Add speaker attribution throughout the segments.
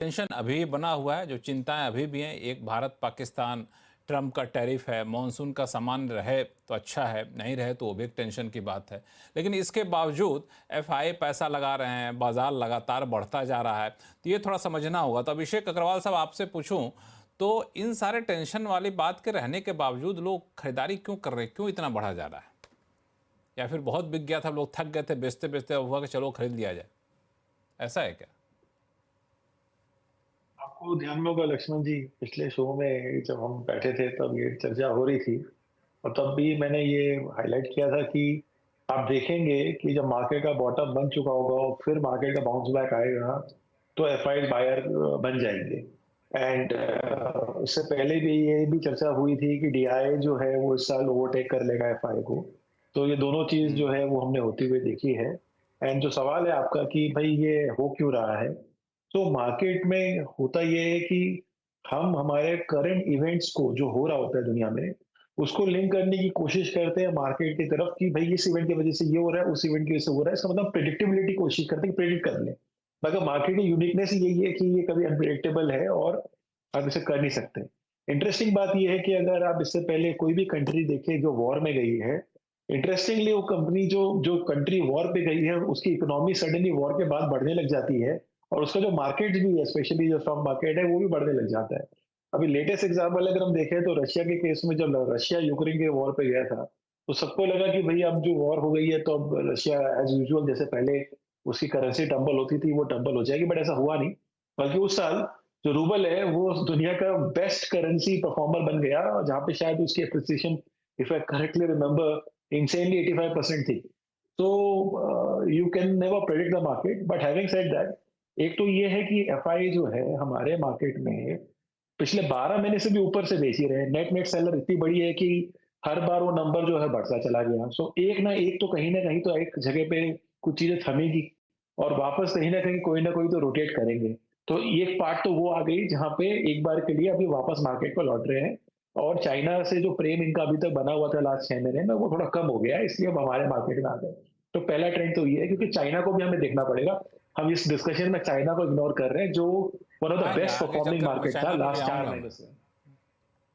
Speaker 1: Tension अभी बना हुआ है, जो चिंताएं अभी भी हैं। एक भारत पाकिस्तान, ट्रंप का टैरिफ है, मानसून का सामान रहे तो अच्छा है, नहीं रहे तो वो भी एक टेंशन की बात है। लेकिन इसके बावजूद एफआई पैसा लगा रहे हैं, बाजार लगातार बढ़ता जा रहा है, तो ये थोड़ा समझना होगा। तो अभिषेक अग्रवाल साहब, आपसे पूछूं तो इन सारे टेंशन वाली बात के रहने के बावजूद लोग खरीदारी क्यों कर रहे हैं, क्यों इतना बढ़ा जा रहा है? या फिर बहुत बिक गया था, लोग थक गए थे बेचते बेचते, अब हुआ कि चलो खरीद लिया जाए, ऐसा है क्या?
Speaker 2: आपको ध्यान में होगा लक्ष्मण जी, पिछले शो में जब हम बैठे थे तब ये चर्चा हो रही थी। और तब भी मैंने ये हाईलाइट किया था कि आप देखेंगे कि जब मार्केट का बॉटम बन चुका होगा और फिर मार्केट का बाउंस बैक आएगा तो एफआई बायर बन जाएंगे। एंड उससे पहले भी ये भी चर्चा हुई थी कि डीआई जो है वो इस साल ओवरटेक कर लेगा एफआई को। तो ये दोनों चीज जो है वो हमने होती हुई देखी है। एंड जो सवाल है आपका कि भाई ये हो क्यों रहा है, तो मार्केट में होता ये है कि हम हमारे करंट इवेंट्स को जो हो रहा होता है दुनिया में, उसको लिंक करने की कोशिश करते हैं मार्केट की तरफ कि भाई इस इवेंट की वजह से ये हो रहा है, उस इवेंट की वजह से हो रहा है। इसका मतलब प्रेडिक्टेबिलिटी कोशिश करते हैं कि प्रेडिक्ट कर लें। मगर मार्केट की यूनिकनेस यही है कि ये कभी अनप्रेडिक्टेबल है और आप इसे कर नहीं सकते। इंटरेस्टिंग बात ये है कि अगर आप इससे पहले कोई भी कंट्री देखें जो वॉर में गई है, इंटरेस्टिंगली वो कंपनी जो जो कंट्री वॉर पे गई है उसकी इकोनॉमी सडनली वॉर के बाद बढ़ने लग जाती है। और उसका जो मार्केट भी है, स्पेशली जो स्टॉक मार्केट है, वो भी बढ़ने लग जाता है। अभी लेटेस्ट एग्जांपल अगर हम देखें तो रशिया के केस में जब रशिया यूक्रेन के वॉर पे गया था, तो सबको लगा कि भई अब जो वॉर हो गई है तो अब रशिया एज़ यूजुअल जैसे पहले उसकी करेंसी टंबल होती थी, वो टंबल हो जाएगी, बट ऐसा हुआ नहीं। बल्कि उस साल जो रूबल है वो दुनिया का बेस्ट करेंसी परफॉर्मर बन गया, जहाँ पे शायद उसकी appreciation, if I correctly remember, insanely 85% थी। तो you can never predict the market, but having said that, एक तो ये है कि एफआई जो है हमारे मार्केट में पिछले 12 महीने से भी ऊपर से बेच ही रहे हैं। नेट नेट सेलर इतनी बड़ी है कि हर बार वो नंबर जो है बढ़ता चला गया। सो एक ना एक तो कहीं ना कहीं तो एक जगह पे कुछ चीजें थमेगी और वापस कहीं ना कोई तो रोटेट करेंगे। तो एक पार्ट तो वो आ गई जहां पे एक बार के लिए अभी वापस मार्केट को लौट रहे हैं। और चाइना से जो प्रेम इनका अभी तक बना हुआ था लास्ट 6 महीने में, वो थोड़ा कम हो गया है, इसलिए अब हमारे मार्केट में आ गए। तो पहला ट्रेंड तो ये है, क्योंकि चाइना को भी हमें देखना पड़ेगा। हम इस डिस्कशन में चाइना को इग्नोर कर रहे हैं, जो वन ऑफ द
Speaker 1: आएंगे
Speaker 2: बेस्ट
Speaker 1: आगे
Speaker 2: परफॉर्मिंग
Speaker 1: चलकर, मैं
Speaker 2: मार्केट था
Speaker 1: चाइना पे भी
Speaker 2: लास्ट चार
Speaker 1: आऊंगा मैं।
Speaker 2: महीने से।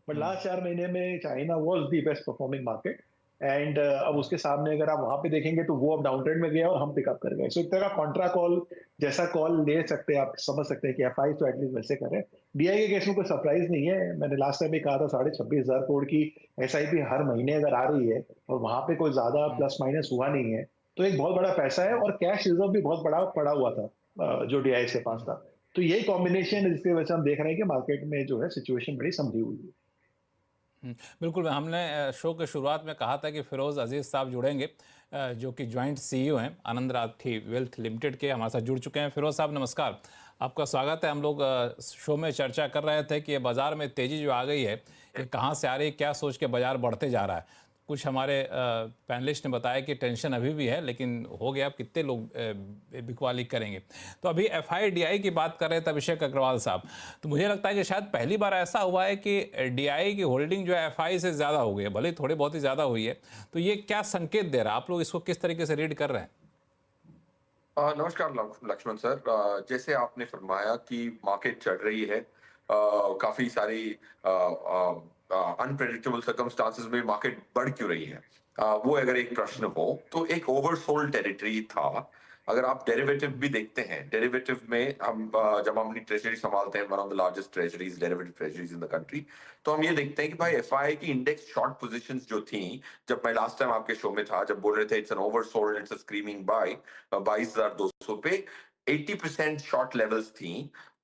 Speaker 2: बट लास्ट 4 महीने में China was the best performing market. And अब
Speaker 1: हाँ।
Speaker 2: उसके सामने अगर आप वहां पे देखेंगे तो वो अब डाउन ट्रेंड में गया और हम पिकअप कर गए। सो एक तरह का कॉन्ट्रा कॉल जैसा कॉल ले सकते हैं, आप समझ सकते हैं कि एफआई तो एटलीस्ट वैसे करें। डीआई के केस में कोई सरप्राइज नहीं है। मैंने लास्ट टाइम भी कहा था 26,500 करोड़ की एसआईपी हर महीने अगर आ रही है और वहां पे कोई ज्यादा
Speaker 1: हम्म,
Speaker 2: प्लस माइनस हुआ नहीं है, तो एक बहुत बड़ा पैसा है। और कैश रिजर्व भी बहुत बड़ा पड़ा हुआ था जो डीआई के पास
Speaker 1: हम्म,
Speaker 2: था। तो यही कॉम्बिनेशन है जिसकी वजह से हम देख रहे हैं कि मार्केट में जो है सिचुएशन बड़ी संभली हुई है।
Speaker 1: बिल्कुल। हमने शो के शुरुआत में कहा था कि फिरोज़ अजीज़ साहब जुड़ेंगे, जो कि जॉइंट सीईओ हैं आनंद राठी वेल्थ लिमिटेड के, हमारे साथ जुड़ चुके हैं। फिरोज़ साहब नमस्कार, आपका स्वागत है। हम लोग शो में चर्चा कर रहे थे कि ये बाज़ार में तेज़ी जो आ गई है, ये कहाँ से आ रही है, क्या सोच के बाज़ार बढ़ते जा रहा है? कुछ हमारे पैनलिस्ट ने बताया कि टेंशन अभी भी है, लेकिन हो गया, अब कितने लोग बिकवाली करेंगे। तो अभी एफआईडीआई की बात कर रहे थे अभिषेक अग्रवाल साहब, तो मुझे लगता है कि शायद पहली बार ऐसा हुआ है कि डीआई की होल्डिंग जो है एफआई से ज़्यादा हो गई है, भले ही थोड़ी बहुत ही ज़्यादा हुई है। तो ये क्या संकेत दे रहा है, आप लोग इसको किस तरीके से रीड कर रहे हैं?
Speaker 3: नमस्कार लक्ष्मण सर। जैसे आपने फरमाया कि मार्केट चढ़ रही है, काफी सारी अनप्रेडिक्टेबल सर्कमस्टांसेस में मार्केट बढ़ क्यों रही है, वो अगर एक प्रश्न हो तो एक ओवरसोल्ड टेरिटरी था। अगर आप डेरिवेटिव भी देखते हैं, डेरिवेटिव में हम जब हम अपनी ट्रेजरी संभालते हैं, one of the largest treasuries, derivative treasuries in the country, तो हम ये देखते हैं कि भाई एफआई की इंडेक्स शॉर्ट पोजीशंस जो थी, जब मैं लास्ट टाइम आपके शो में था, जब बोल रहे थे it's an oversold, it's a screaming buy, 22,200 पे 80% शॉर्ट लेवल्स थी।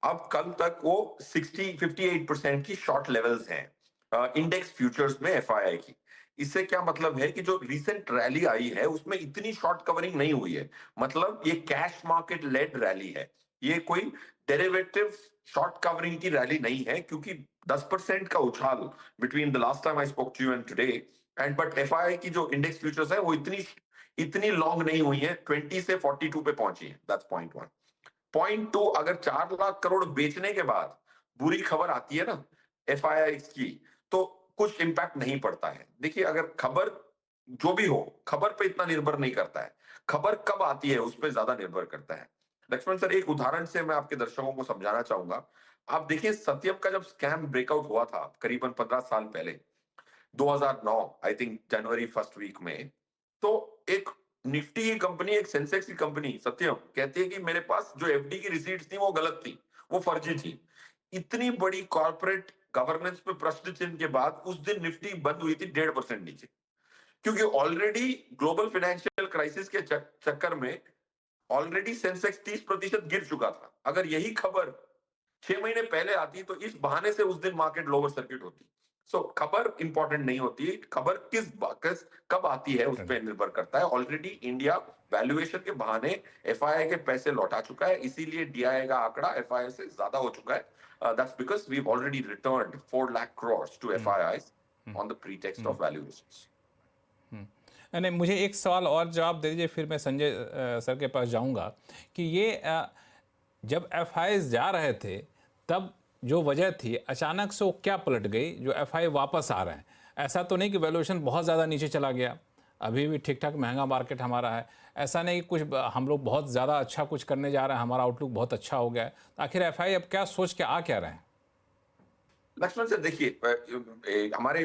Speaker 3: अब कल तक वो 58% की शॉर्ट लेवल्स हैं इंडेक्स फ्यूचर्स में एफआईआई की। इससे क्या मतलब है कि जो रिसेंट रैली आई है उसमें इतनी शॉर्ट कवरिंग नहीं हुई है। मतलब ये कैश मार्केट लेड रैली है, ये कोई डेरिवेटिव शॉर्ट कवरिंग की रैली नहीं है, क्योंकि 10% का उछाल between the last time I spoke to you and today. And but FII की जो इंडेक्स फ्यूचर्स है वो इतनी इतनी लॉन्ग नहीं हुई है, 20 से 42 पे पहुंची है। That's point one. Point two, अगर 4 लाख करोड़ बेचने के बाद बुरी खबर आती है ना एफआईआई की, तो कुछ इंपैक्ट नहीं पड़ता है। देखिए, अगर खबर जो भी हो, खबर पे इतना निर्भर नहीं करता है, खबर कब आती है उस पर ज्यादा निर्भर करता है। लक्ष्मण सर, एक उदाहरण से मैं आपके दर्शकों को समझाना चाहूंगा। आप देखिए, सत्यम का जब स्कैम ब्रेकआउट हुआ था करीबन 15 साल पहले, 2009 I think January first week में, तो एक निफ्टी की कंपनी, एक सेंसेक्स की कंपनी सत्यम कहती है कि मेरे पास जो एफडी की रिसीट्स थी वो गलत थी, वो फर्जी थी। इतनी बड़ी कॉर्पोरेट गवर्नेंस पे प्रश्न चिन्ह के बाद उस दिन निफ्टी बंद हुई थी 1.5% नीचे, क्योंकि ऑलरेडी ग्लोबल फाइनेंशियल क्राइसिस के चक्कर में ऑलरेडी सेंसेक्स 30% गिर चुका था। अगर यही खबर 6 महीने पहले आती तो इस बहाने से उस दिन मार्केट लोअर सर्किट होती। सो खबर इंपॉर्टेंट नहीं होती, खबर किस कब आती है उस पर निर्भर करता है। ऑलरेडी इंडिया वैल्यूएशन के बहाने एफआईआई के पैसे लौटा चुका है, इसीलिए डीआईआई का आंकड़ा एफआईआई से ज्यादा हो चुका है। That's because we have already returned 4 lakh crore to FII on the pretext of valuations.
Speaker 1: नहीं, मुझे एक सवाल और जवाब दे दीजिए, फिर मैं संजय सर के पास जाऊंगा कि ये जब एफआई जा रहे थे तब जो वजह थी अचानक से वो क्या पलट गई जो एफआई वापस आ रहे हैं? ऐसा तो नहीं कि वैल्यूएशन बहुत ज़्यादा नीचे चला गया, अभी भी ठीक ठाक महंगा मार्केट हमारा है। ऐसा नहीं कि कुछ हम लोग बहुत ज़्यादा अच्छा कुछ करने जा रहे हैं, हमारा आउटलुक बहुत अच्छा हो गया है। तो आखिर एफआई अब क्या सोच के आ क्या रहे हैं?
Speaker 3: लक्ष्मण सर देखिए, हमारे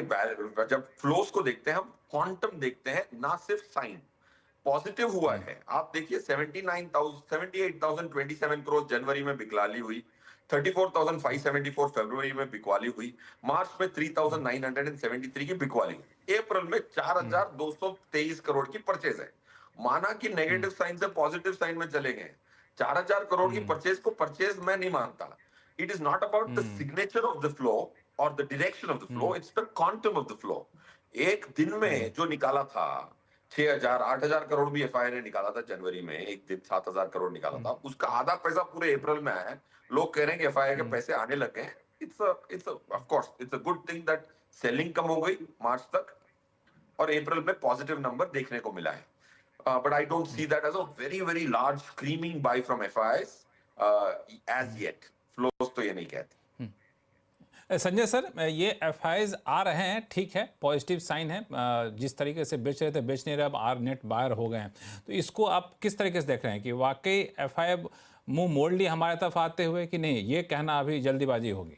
Speaker 3: जब फ्लोस को देखते हैं हम क्वांटम देखते हैं, ना सिर्फ साइन। पॉजिटिव हुआ है, आप देखिए 78,027 करोड़ जनवरी में बिकवाली हुई, 34,574 फरवरी में बिकवाली हुई, मार्च में 3,973 की बिकवाली हुई, अप्रैल में 4,223 करोड़ की परचेज है। माना कि नेगेटिव साइन से पॉजिटिव साइन में चले गए, 4,000 करोड़ की परचेज को परचेज मैं नहीं मानता। It is not about the signature of the flow or the direction of the flow, it's the quantum of the flow. एक दिन में जो निकाला था 6,000 8,000 करोड़ भी एफआई ने निकाला था जनवरी में, एक दिन 7,000 करोड़ निकाला था, उसका आधा पैसा पूरे अप्रैल में आया है। लोग कह रहे हैं कि एफआई के पैसे आने लगे हैं। Of course it's a good thing that selling कम हो गई मार्च तक और अप्रैल में पॉजिटिव नंबर देखने को मिला है। But I don't see that as a very very large screaming buy from FIIs as yet. Flows तो ये नहीं कहते।
Speaker 1: संजय सर, ये एफआईज आ रहे हैं, ठीक है, पॉजिटिव साइन है। जिस तरीके से बेच रहे थे बेच नहीं रहे, अब आर नेट बायर हो गए हैं। तो इसको आप किस तरीके से देख रहे हैं कि वाकई एफआई मुंह मोड़ ली हमारे तरफ आते हुए कि नहीं? ये कहना अभी जल्दीबाजी होगी।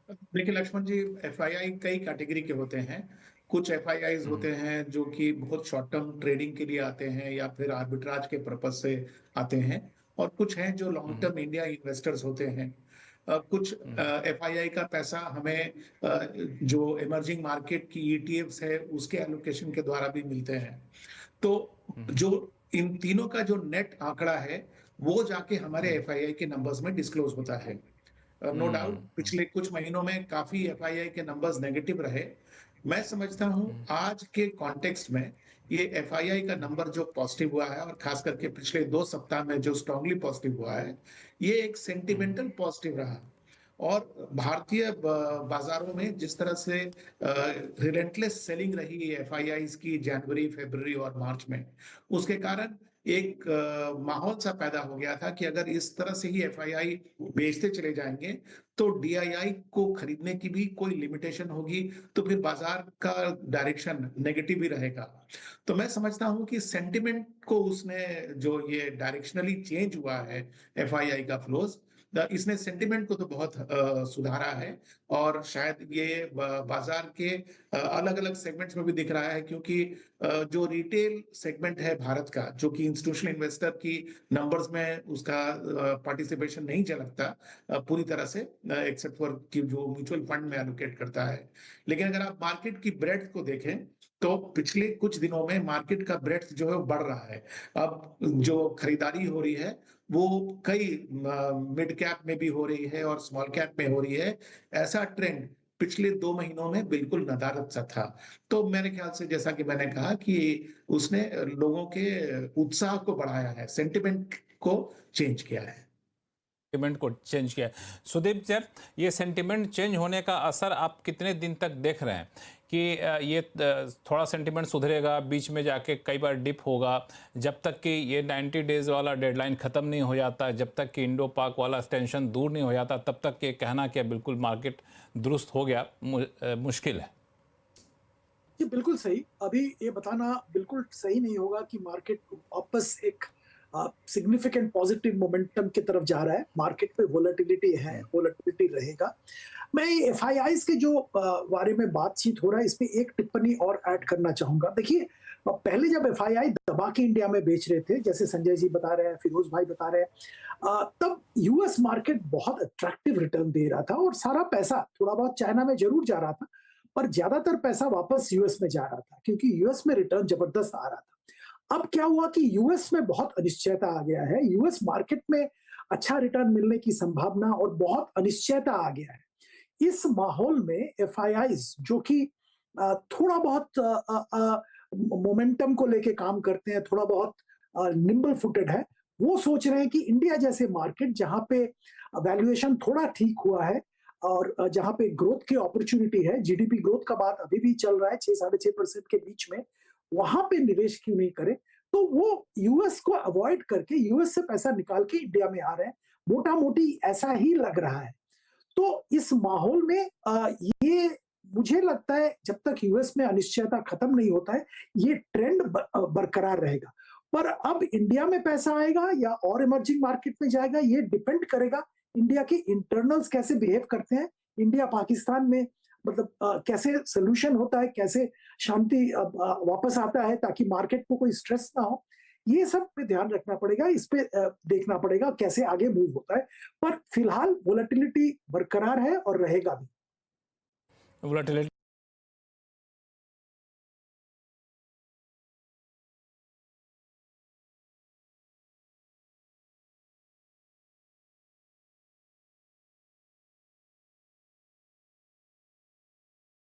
Speaker 4: देखिए लक्ष्मण जी, एफआईआई कई कैटेगरी के होते हैं। कुछ एफआईआईज होते हैं जो कि बहुत शॉर्ट टर्म ट्रेडिंग के लिए आते हैं या फिर आर्बिट्राज के पर्पज से आते हैं, और कुछ हैं जो लॉन्ग टर्म इंडिया इन्वेस्टर्स होते हैं। कुछ एफआईआई का पैसा हमें जो इमर्जिंग मार्केट की ईटीएफ्स है उसके एलोकेशन के द्वारा भी मिलते हैं। तो जो इन तीनों का जो नेट आंकड़ा है वो जाके हमारे एफआईआई के नंबर्स में डिस्क्लोज होता है। नो डाउट पिछले कुछ महीनों में काफी एफआईआई के नंबर्स नेगेटिव रहे। मैं समझता हूं आज के कॉन्टेक्स्ट में ये एफआईआई का नंबर जो पॉजिटिव हुआ है, और खास करके पिछले 2 सप्ताह में जो स्ट्रांगली पॉजिटिव हुआ है, ये एक सेंटिमेंटल पॉजिटिव रहा। और भारतीय बाजारों में जिस तरह से रिलेंटलेस सेलिंग रही एफआईआईज की जनवरी फरवरी और मार्च में, उसके कारण एक माहौल सा पैदा हो गया था कि अगर इस तरह से ही एफआईआई बेचते चले जाएंगे तो डीआईआई को खरीदने की भी कोई लिमिटेशन होगी, तो फिर बाजार का डायरेक्शन नेगेटिव ही रहेगा। तो मैं समझता हूं कि सेंटिमेंट को उसने जो ये डायरेक्शनली चेंज हुआ है एफआईआई का फ्लोज, इसने सेंटिमेंट को तो बहुत सुधारा है। और शायद ये बाजार के अलग अलग सेगमेंट्स में भी दिख रहा है, क्योंकि जो रिटेल सेगमेंट है भारत का, जो कि इंस्टीट्यूशनल इन्वेस्टर की नंबर्स में उसका पार्टिसिपेशन नहीं झलकता पूरी तरह से, एक्सेप्ट फॉर कि जो म्यूचुअल फंड में एलोकेट करता है। लेकिन अगर आप मार्केट की ब्रेड्थ को देखें तो पिछले कुछ दिनों में मार्केट का ब्रेड्थ जो है वो बढ़ रहा है। अब जो खरीदारी हो रही है वो कई मिड कैप में भी हो रही है और स्मॉल कैप में हो रही है। ऐसा ट्रेंड पिछले 2 महीनों में बिल्कुल नदारद सा था। तो मेरे ख्याल से, जैसा कि मैंने कहा, कि उसने लोगों के उत्साह को बढ़ाया है, सेंटिमेंट को चेंज किया है।
Speaker 1: सेंटिमेंट को चेंज किया है। सुदीप सर, ये सेंटिमेंट चेंज होने का असर आप कितने दिन तक देख रहे हैं कि ये थोड़ा सेंटिमेंट सुधरेगा, बीच में जाके कई बार डिप होगा, जब तक कि ये 90 डेज वाला डेडलाइन ख़त्म नहीं हो जाता, जब तक कि इंडो पाक वाला टेंशन दूर नहीं हो जाता, तब तक ये कहना कि बिल्कुल मार्केट दुरुस्त हो गया मुश्किल है?
Speaker 5: जी बिल्कुल सही। अभी ये बताना बिल्कुल सही नहीं होगा कि मार्केट वापस एक सिग्निफिकेंट पॉजिटिव मोमेंटम की तरफ जा रहा है, मार्केट में वोलेटिलिटी है, वोलेटिलिटी रहेगा। मैं एफआईआईज के जो बारे में बातचीत हो रहा है, इस पे एक टिप्पणी और ऐड करना चाहूंगा। देखिए, पहले जब एफआईआई दबा के इंडिया में बेच रहे थे, जैसे संजय जी बता रहे हैं, फिरोज भाई बता रहे हैं, तब यूएस मार्केट बहुत अट्रैक्टिव रिटर्न दे रहा था और सारा पैसा थोड़ा बहुत चाइना में जरूर जा रहा था, पर ज्यादातर पैसा वापस यूएस में जा रहा था, क्योंकि यूएस में रिटर्न जबरदस्त आ रहा था। अब क्या हुआ कि यूएस में बहुत अनिश्चयता आ गया है, यूएस मार्केट में अच्छा रिटर्न मिलने की संभावना और बहुत अनिश्चयता आ गया है। इस माहौल में एफआईआईज जो कि थोड़ा बहुत मोमेंटम को लेके काम करते हैं, थोड़ा बहुत निम्बल फुटेड है, वो सोच रहे हैं कि इंडिया जैसे मार्केट जहां पे वैल्यूएशन थोड़ा ठीक हुआ है और जहां पे ग्रोथ की अपॉर्चुनिटी है, जीडीपी ग्रोथ का बात अभी भी चल रहा है 6-6.5% के बीच में, वहां पे निवेश क्यों नहीं करें। तो वो यूएस को अवॉइड करके यूएस से पैसा निकाल के इंडिया में आ रहे हैं, मोटा मोटी ऐसा ही लग रहा है। तो इस माहौल में ये मुझे लगता है जब तक यूएस में अनिश्चयता खत्म नहीं होता है, ये ट्रेंड बरकरार रहेगा। पर अब इंडिया में पैसा आएगा या और इमर्जिंग मार्केट में जाएगा, ये डिपेंड करेगा इंडिया के इंटरनल्स कैसे बिहेव करते हैं, इंडिया पाकिस्तान में मतलब कैसे सोल्यूशन होता है, कैसे शांति वापस आता है ताकि मार्केट को कोई स्ट्रेस ना हो। ये सब पे ध्यान रखना पड़ेगा, इस पे देखना पड़ेगा कैसे आगे मूव होता है। पर फिलहाल वोलेटिलिटी बरकरार है और रहेगा भी।
Speaker 1: वोलेटिलिटी